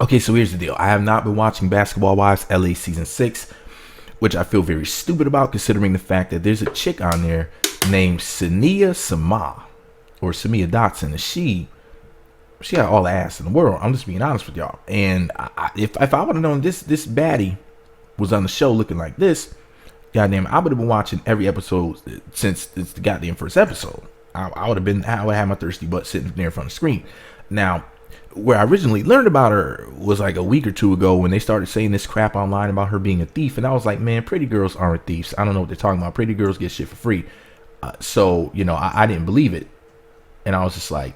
Okay, so here's the deal. I have not been watching Basketball Wives LA season 6, which I feel very stupid about considering the fact that there's a chick on there named Saniyah'yah Samaa or Samia Dotson, and she had all the ass in the world. I'm just being honest with y'all. And if I would have known this baddie was on the show looking like this, goddamn, I would have been watching every episode since it's the goddamn first episode. I would have had my thirsty butt sitting there in front of the screen. Now, where I originally learned about her was like a week or two ago when they started saying this crap online about her being a thief. And I was like, man, pretty girls aren't thieves. I don't know what they're talking about. Pretty girls get shit for free. So, I didn't believe it. And I was just like,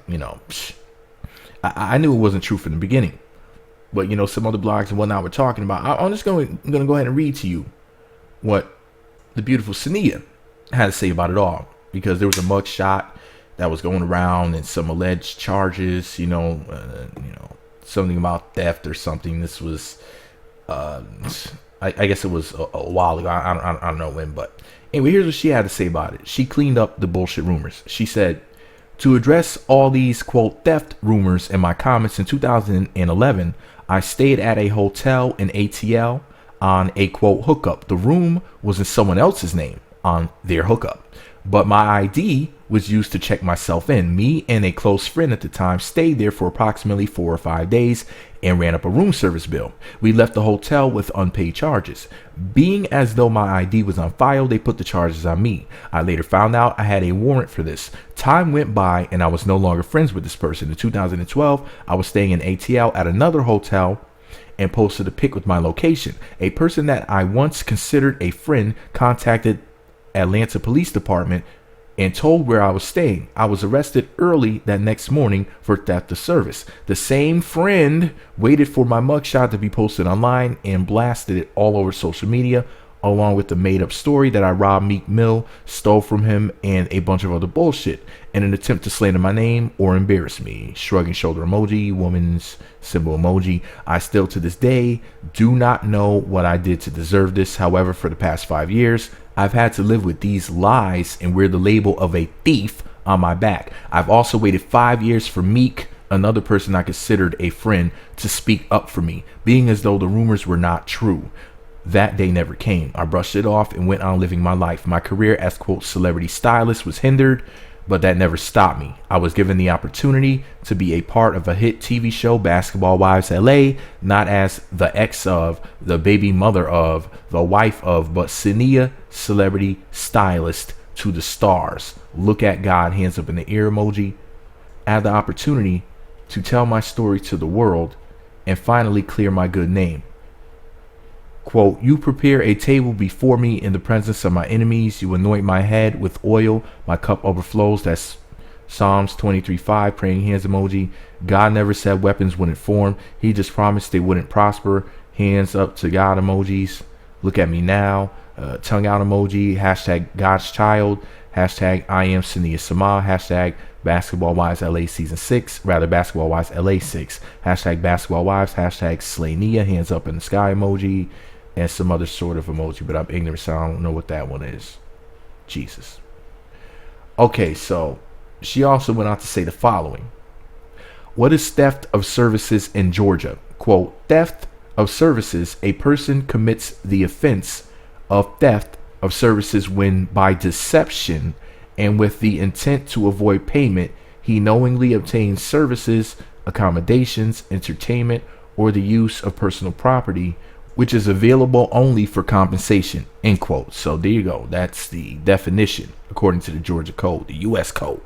I knew it wasn't true from the beginning. But, some other blogs and whatnot were talking about. I'm just going to go ahead and read to you what the beautiful Saniyah had to say about it all. Because there was a mug shot that was going around and some alleged charges, something about theft or something. This was, I guess it was a while ago. I don't know when, but anyway, here's what she had to say about it. She cleaned up the bullshit rumors. She said, to address all these, quote, theft rumors in my comments in 2011, I stayed at a hotel in ATL on a, quote, hookup. The room was in someone else's name on their hookup. But my ID was used to check myself in. Me and a close friend at the time stayed there for approximately 4 or 5 days and ran up a room service bill. We left the hotel with unpaid charges. Being as though my ID was on file, they put the charges on me. I later found out I had a warrant for this. Time went by and I was no longer friends with this person. In 2012, I was staying in ATL at another hotel and posted a pic with my location. A person that I once considered a friend contacted Atlanta Police Department and told where I was staying. I was arrested early that next morning for theft of service. The same friend waited for my mugshot to be posted online and blasted it all over social media, along with the made-up story that I robbed Meek Mill, stole from him, and a bunch of other bullshit in an attempt to slander my name or embarrass me. Shrugging shoulder emoji, woman's symbol emoji. I still to this day do not know what I did to deserve this. However, for the past 5 years, I've had to live with these lies and wear the label of a thief on my back. I've also waited 5 years for Meek, another person I considered a friend, to speak up for me, being as though the rumors were not true. That day never came. I brushed it off and went on living my life. My career as, quote, celebrity stylist was hindered, but that never stopped me. I was given the opportunity to be a part of a hit TV show, Basketball Wives LA, not as the ex of, the baby mother of, the wife of, but Saniyah, celebrity stylist to the stars. Look at God, hands up in the air emoji. I had the opportunity to tell my story to the world and finally clear my good name. Quote, you prepare a table before me in the presence of my enemies. You anoint my head with oil. My cup overflows. That's Psalms 23:5, praying hands emoji. God never said weapons wouldn't form. He just promised they wouldn't prosper. Hands up to God emojis. Look at me now. Tongue out emoji. Hashtag God's child. Hashtag I am Saniyah'yah Samaa. Hashtag Basketball Wives LA season 6. Rather, Basketball Wives LA 6. Hashtag Basketball Wives. Hashtag Slaynia. Hands up in the sky emoji. And some other sort of emoji, but I'm ignorant, so I don't know what that one is. Jesus. Okay, so she also went on to say the following. What is theft of services in Georgia? Quote, theft of services, a person commits the offense of theft of services when by deception and with the intent to avoid payment, he knowingly obtains services, accommodations, entertainment, or the use of personal property which is available only for compensation, end quote. So there you go. That's the definition, according to the Georgia Code, the U.S. Code,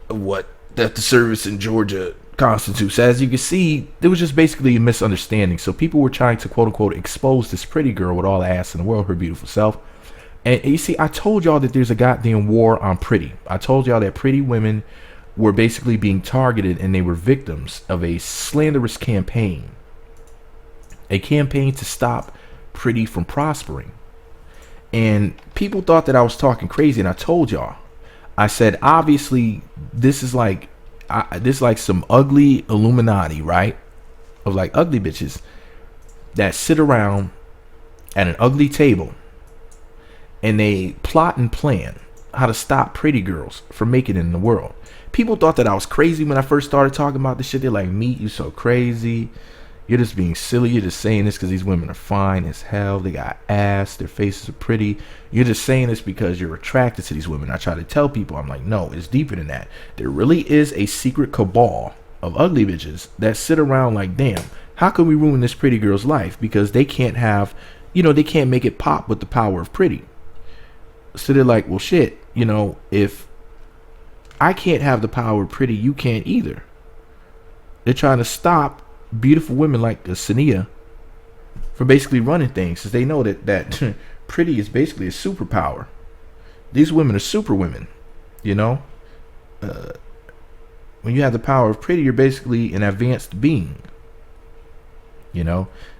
of what that the service in Georgia constitutes. As you can see, there was just basically a misunderstanding. So people were trying to, quote unquote, expose this pretty girl with all the ass in the world, her beautiful self. And you see, I told y'all that there's a goddamn war on pretty. I told y'all that pretty women were basically being targeted and they were victims of a slanderous campaign. A campaign to stop pretty from prospering. And people thought that I was talking crazy, and I told y'all. I said, obviously, this is like some ugly Illuminati, right? Of like ugly bitches that sit around at an ugly table and they plot and plan how to stop pretty girls from making it in the world. People thought that I was crazy when I first started talking about this shit. They're like, "Meat, you so crazy. You're just being silly. You're just saying this because these women are fine as hell. They got ass. Their faces are pretty. You're just saying this because you're attracted to these women. I try to tell people, I'm like, no, it's deeper than that. There really is a secret cabal of ugly bitches that sit around like, damn, how can we ruin this pretty girl's life? Because they can't have, they can't make it pop with the power of pretty. So they're like, well, shit, if I can't have the power of pretty, you can't either. They're trying to stop beautiful women like Saniyah from basically running things, because they know that pretty is basically a superpower. These women are super women, when you have the power of pretty, you're basically an advanced being.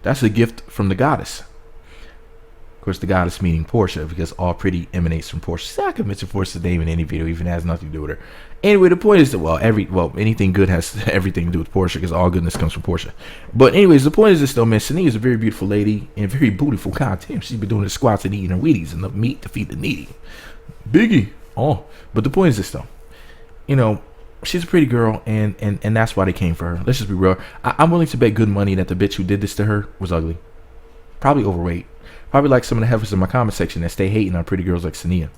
That's a gift from the goddess. Of course, the goddess meaning Portia, because all pretty emanates from Portia. See, I could mention Portia's name in any video, even has nothing to do with her. Anyway, the point is that anything good has everything to do with Portia, because all goodness comes from Portia. But anyways, the point is this though, man. Saniyah is a very beautiful lady and very beautiful. Goddamn, she's been doing the squats and eating her Wheaties, enough meat to feed the needy. Biggie. Oh, but the point is this though. She's a pretty girl, and that's why they came for her. Let's just be real. I'm willing to bet good money that the bitch who did this to her was ugly, probably overweight. Probably like some of the heifers in my comment section that stay hating on pretty girls like Saniyah.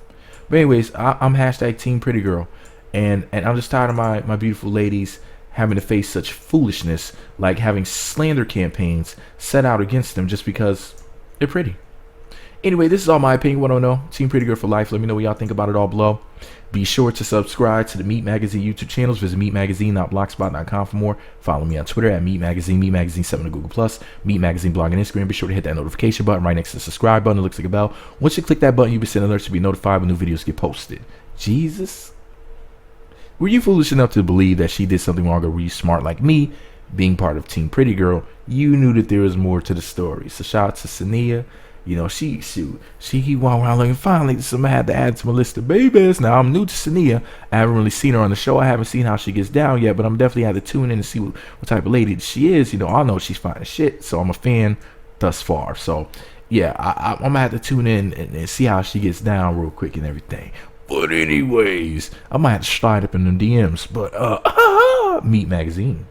But anyways, I'm hashtag team pretty girl. And I'm just tired of my beautiful ladies having to face such foolishness, like having slander campaigns set out against them just because they're pretty. Anyway, this is all my opinion. What I don't know. Team Pretty Girl for life. Let me know what y'all think about it all below. Be sure to subscribe to the Meat Magazine YouTube channels. Visit meatmagazine.blogspot.com for more. Follow me on Twitter at Meat Magazine, Meat Magazine 7 on Google+, Meat Magazine blog and Instagram. Be sure to hit that notification button right next to the subscribe button. It looks like a bell. Once you click that button, you'll be sent alerts to be notified when new videos get posted. Jesus. Were you foolish enough to believe that she did something wrong, or were you smart like me, being part of Team Pretty Girl? You knew that there was more to the story. So shout out to Saniyah. She walked around looking fine. Like somebody had to add to my list of babies. Now I'm new to Saniyah. I haven't really seen her on the show. I haven't seen how she gets down yet, but I'm definitely had to tune in and see what type of lady she is. I know she's fine as shit, so I'm a fan thus far. So yeah, I'm gonna have to tune in and see how she gets down real quick and everything. But anyways, I might have to slide up in the DMs. But Meat Magazine.